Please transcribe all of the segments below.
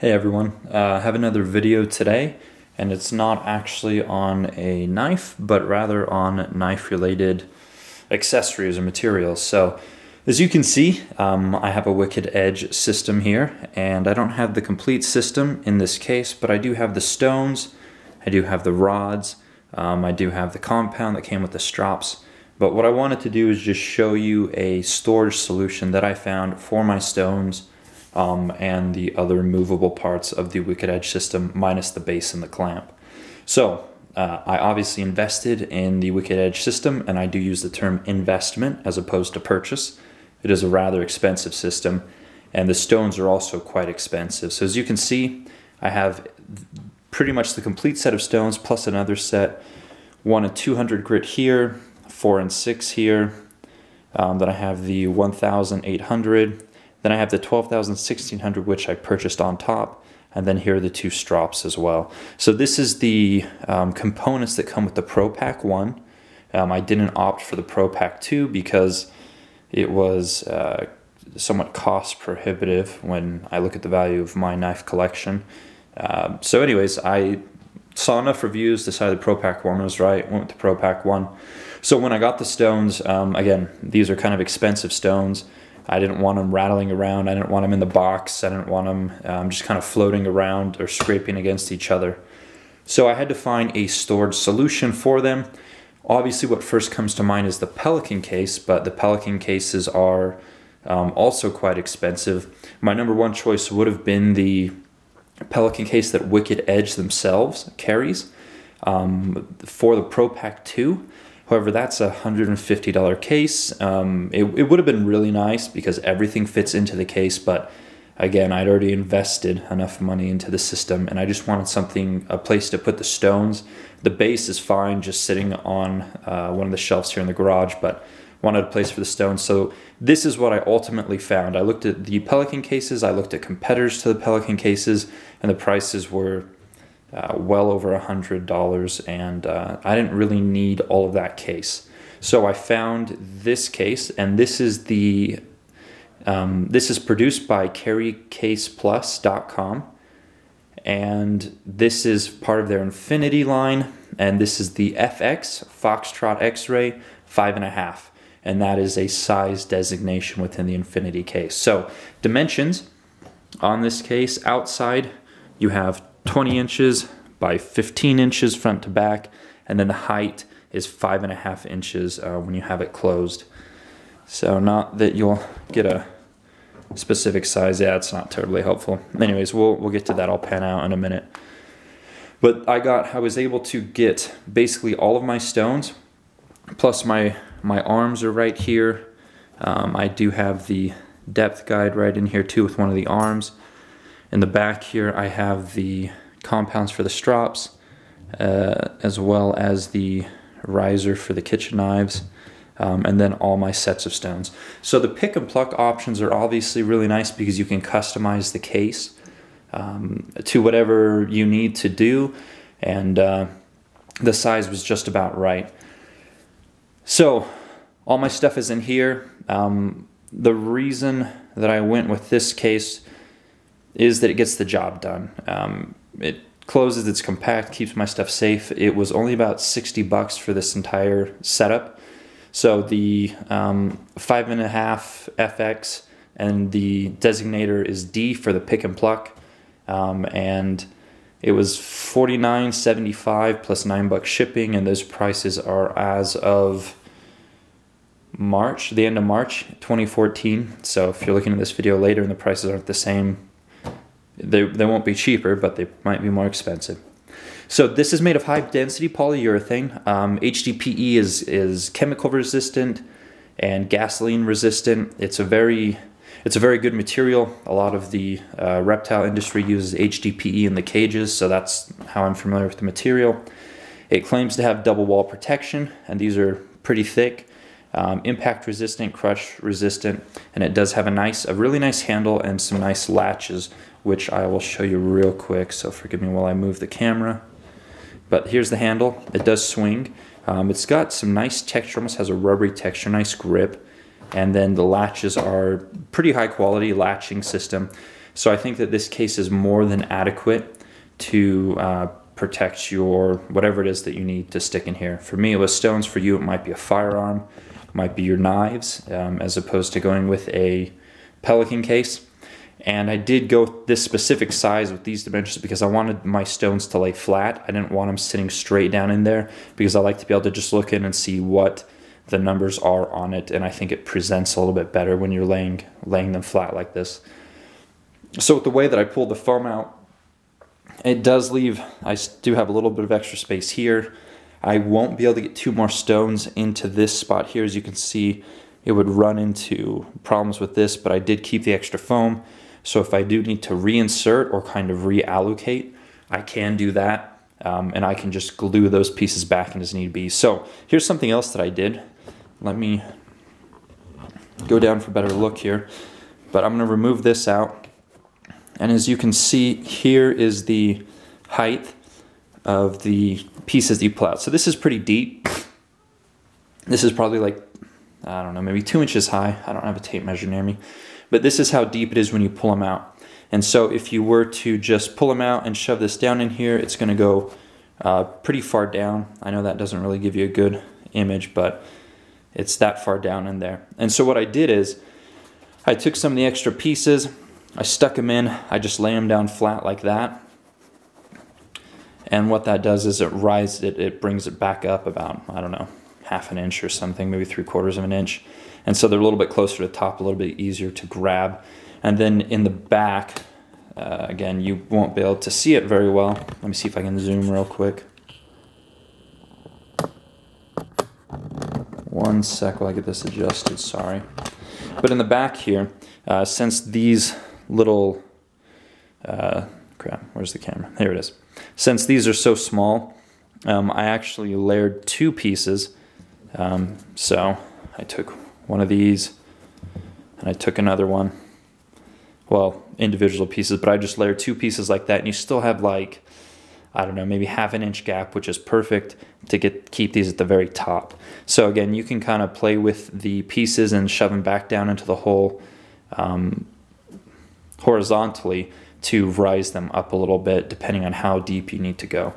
Hey everyone, I have another video today, and it's not actually on a knife, but rather on knife-related accessories or materials. So, as you can see, I have a Wicked Edge system here, and I don't have the complete system in this case, but I do have the stones, I do have the rods, I do have the compound that came with the strops. But what I wanted to do is just show you a storage solution that I found for my stones and the other movable parts of the Wicked Edge system minus the base and the clamp. So I obviously invested in the Wicked Edge system, and I do use the term investment as opposed to purchase. It is a rather expensive system, and the stones are also quite expensive. So as you can see, I have pretty much the complete set of stones plus another set, 1 and 200 grit here, 4 and 6 here. Then I have the 1800. Then I have the 12,000, 1600, which I purchased on top. And then here are the two strops as well. So this is the components that come with the Pro Pack 1. I didn't opt for the Pro Pack 2 because it was somewhat cost prohibitive when I look at the value of my knife collection. So anyways, I saw enough reviews, decided the Pro Pack 1 was right, went with the Pro Pack 1. So when I got the stones, again, these are kind of expensive stones. I didn't want them rattling around. I didn't want them in the box. I didn't want them just kind of floating around or scraping against each other. So I had to find a storage solution for them. Obviously, what first comes to mind is the Pelican case, but the Pelican cases are also quite expensive. My number one choice would have been the Pelican case that Wicked Edge themselves carries for the Pro Pack 2. However, that's a $150 case. It would have been really nice because everything fits into the case, but again, I'd already invested enough money into the system, and I just wanted a place to put the stones. The base is fine, just sitting on one of the shelves here in the garage, but wanted a place for the stones. So this is what I ultimately found. I looked at the Pelican cases, I looked at competitors to the Pelican cases, and the prices were well over $100, and I didn't really need all of that case. So I found this case, and this is produced by CarryCasesPlus.com, and this is part of their Infinity line, and this is the FX Foxtrot X-Ray 5.5, and that is a size designation within the Infinity case. So dimensions on this case: outside you have 20 inches by 15 inches front to back, and then the height is 5.5 inches when you have it closed. So not that you'll get a specific size. Yeah, it's not totally helpful. Anyways, we'll get to that. I'll pan out in a minute. But I was able to get basically all of my stones, plus my arms are right here. I do have the depth guide right in here too with one of the arms. In the back here, I have the compounds for the strops, as well as the riser for the kitchen knives, and then all my sets of stones. So the pick and pluck options are obviously really nice because you can customize the case to whatever you need to do, and the size was just about right. So all my stuff is in here. The reason that I went with this case is that it gets the job done. It closes, it's compact, keeps my stuff safe. It was only about $60 for this entire setup. So the 5.5 FX, and the designator is D for the pick and pluck, and it was $49.75 plus $9 shipping, and those prices are as of March, the end of March 2014. So if you're looking at this video later and the prices aren't the same, they won't be cheaper, but they might be more expensive. So this is made of high density polyurethane. HDPE is chemical resistant and gasoline resistant. It's a very good material. A lot of the reptile industry uses HDPE in the cages, so that's how I'm familiar with the material. It claims to have double wall protection, and these are pretty thick. Impact resistant, crush resistant, and it does have a really nice handle and some nice latches, which I will show you real quick, so forgive me while I move the camera. But here's the handle. It does swing. It's got some nice texture, almost has a rubbery texture, nice grip, and then the latches are pretty high quality latching system. So I think that this case is more than adequate to protect your whatever it is that you need to stick in here. For me, it was stones. For you, it might be a firearm, might be your knives, as opposed to going with a Pelican case. And I did go this specific size with these dimensions because I wanted my stones to lay flat. I didn't want them sitting straight down in there because I like to be able to just look in and see what the numbers are on it, and I think it presents a little bit better when you're laying them flat like this. So with the way that I pulled the foam out, it does leave, I do have a little bit of extra space here. I won't be able to get 2 more stones into this spot here. As you can see, it would run into problems with this, but I did keep the extra foam. So if I do need to reinsert or kind of reallocate, I can do that. And I can just glue those pieces back in as need be. So here's something else that I did. Let me go down for a better look here. But I'm going to remove this out. And as you can see, here is the height of the pieces that you pull out. So this is pretty deep. This is probably like, I don't know, maybe 2 inches high. I don't have a tape measure near me. But this is how deep it is when you pull them out. And so if you were to just pull them out and shove this down in here, it's going to go pretty far down. I know that doesn't really give you a good image, but it's that far down in there. And so what I did is I took some of the extra pieces, I stuck them in, I just lay them down flat like that. And what that does is it brings it back up about, I don't know, 1/2 inch or something, maybe 3/4 of an inch. And so they're a little bit closer to the top, a little bit easier to grab. And then in the back, again, you won't be able to see it very well. Let me see if I can zoom real quick. One sec while I get this adjusted, sorry. But in the back here, since these little, crap, where's the camera? Here it is. Since these are so small, I actually layered 2 pieces. So I took one of these and I took another one. Well, individual pieces, but I just layered 2 pieces like that, and you still have like, I don't know, maybe 1/2 inch gap, which is perfect to keep these at the very top. So again, you can kind of play with the pieces and shove them back down into the hole horizontally to rise them up a little bit, depending on how deep you need to go.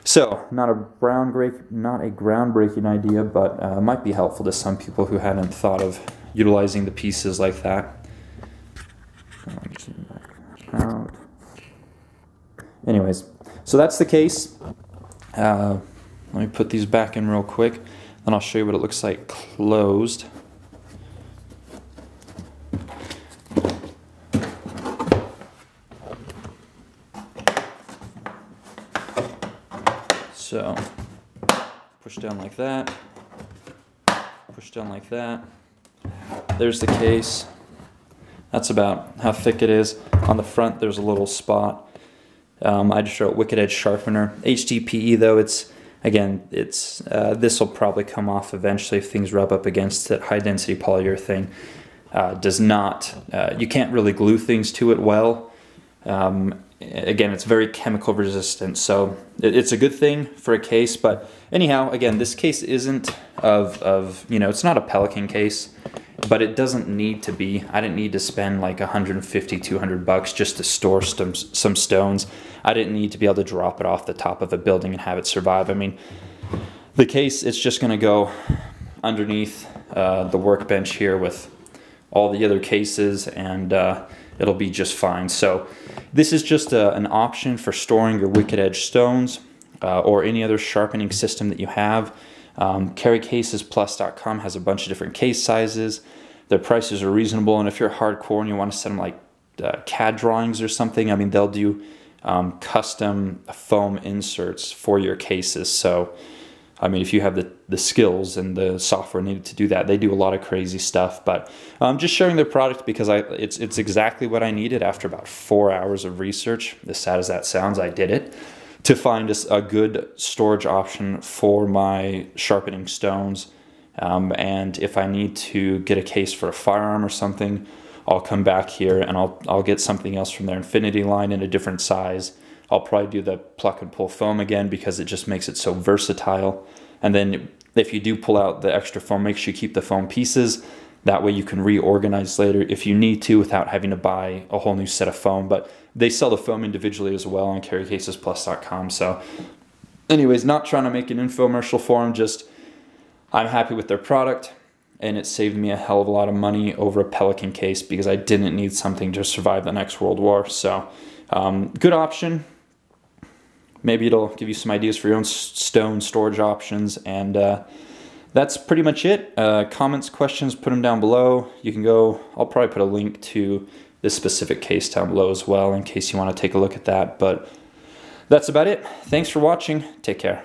So not a groundbreaking idea, but might be helpful to some people who hadn't thought of utilizing the pieces like that. Out. Anyways, so that's the case. Let me put these back in real quick, then I'll show you what it looks like closed. So push down like that, push down like that. There's the case. That's about how thick it is. On the front, there's a little spot. I just wrote Wicked Edge Sharpener. HDPE, though, this will probably come off eventually if things rub up against it. High density polyurethane does not, you can't really glue things to it well. Again, it's very chemical resistant, so it's a good thing for a case. But anyhow, again, this case isn't it's not a Pelican case, but it doesn't need to be. I didn't need to spend like $150, $200 just to store some stones. I didn't need to be able to drop it off the top of a building and have it survive. I mean, the case, it's just going to go underneath the workbench here with all the other cases, and it'll be just fine. So this is just an option for storing your Wicked Edge stones or any other sharpening system that you have. CarryCasesPlus.com has a bunch of different case sizes. Their prices are reasonable, and if you're hardcore and you want to send them like CAD drawings or something, I mean, they'll do custom foam inserts for your cases. So I mean, if you have the skills and the software needed to do that, they do a lot of crazy stuff. But I'm just sharing their product because it's exactly what I needed after about 4 hours of research. As sad as that sounds, I did it to find a good storage option for my sharpening stones. And if I need to get a case for a firearm or something, I'll come back here and I'll get something else from their Infinity line in a different size. I'll probably do the pluck and pull foam again because it just makes it so versatile. And then if you do pull out the extra foam, make sure you keep the foam pieces. That way you can reorganize later if you need to without having to buy a whole new set of foam. But they sell the foam individually as well on CarryCasesPlus.com. So anyways, not trying to make an infomercial for them, just I'm happy with their product, and it saved me a hell of a lot of money over a Pelican case because I didn't need something to survive the next World War. So good option. Maybe it'll give you some ideas for your own stone storage options, and that's pretty much it. Comments, questions, put them down below. You can go, I'll probably put a link to this specific case down below as well in case you want to take a look at that. But that's about it. Thanks for watching. Take care.